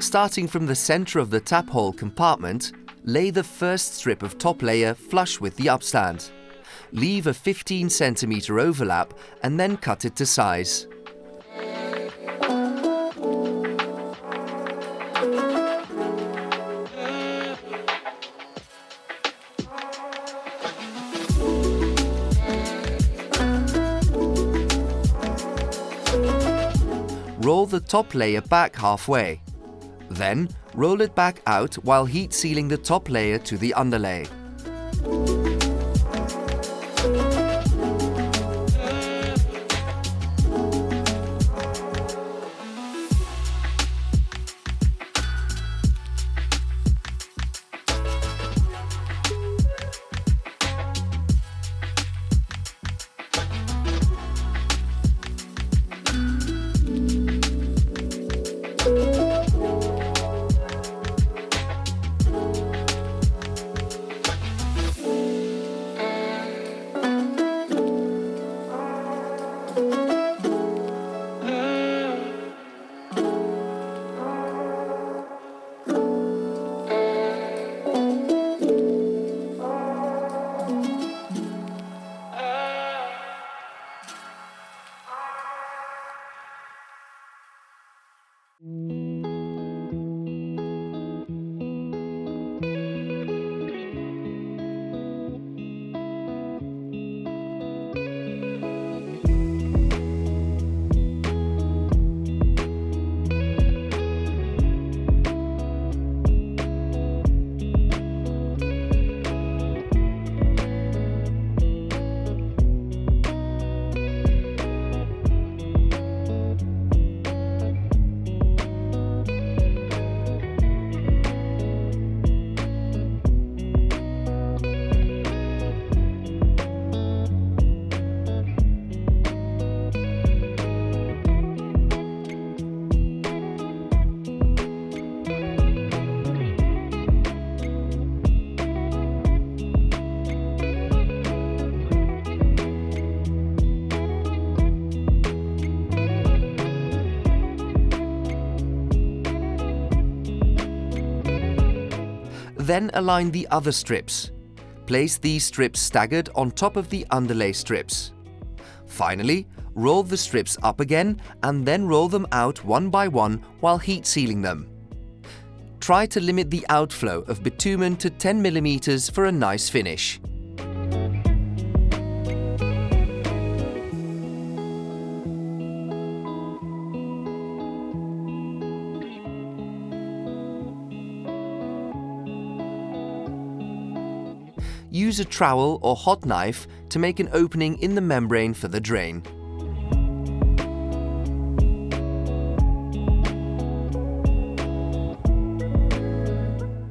Starting from the center of the tap hole compartment, lay the first strip of top layer flush with the upstand. Leave a 15 cm overlap and then cut it to size. Roll the top layer back halfway. Then, roll it back out while heat sealing the top layer to the underlay. Then align the other strips. Place these strips staggered on top of the underlay strips. Finally, roll the strips up again and then roll them out one by one while heat sealing them. Try to limit the outflow of bitumen to 10 mm for a nice finish. Use a trowel or hot knife to make an opening in the membrane for the drain.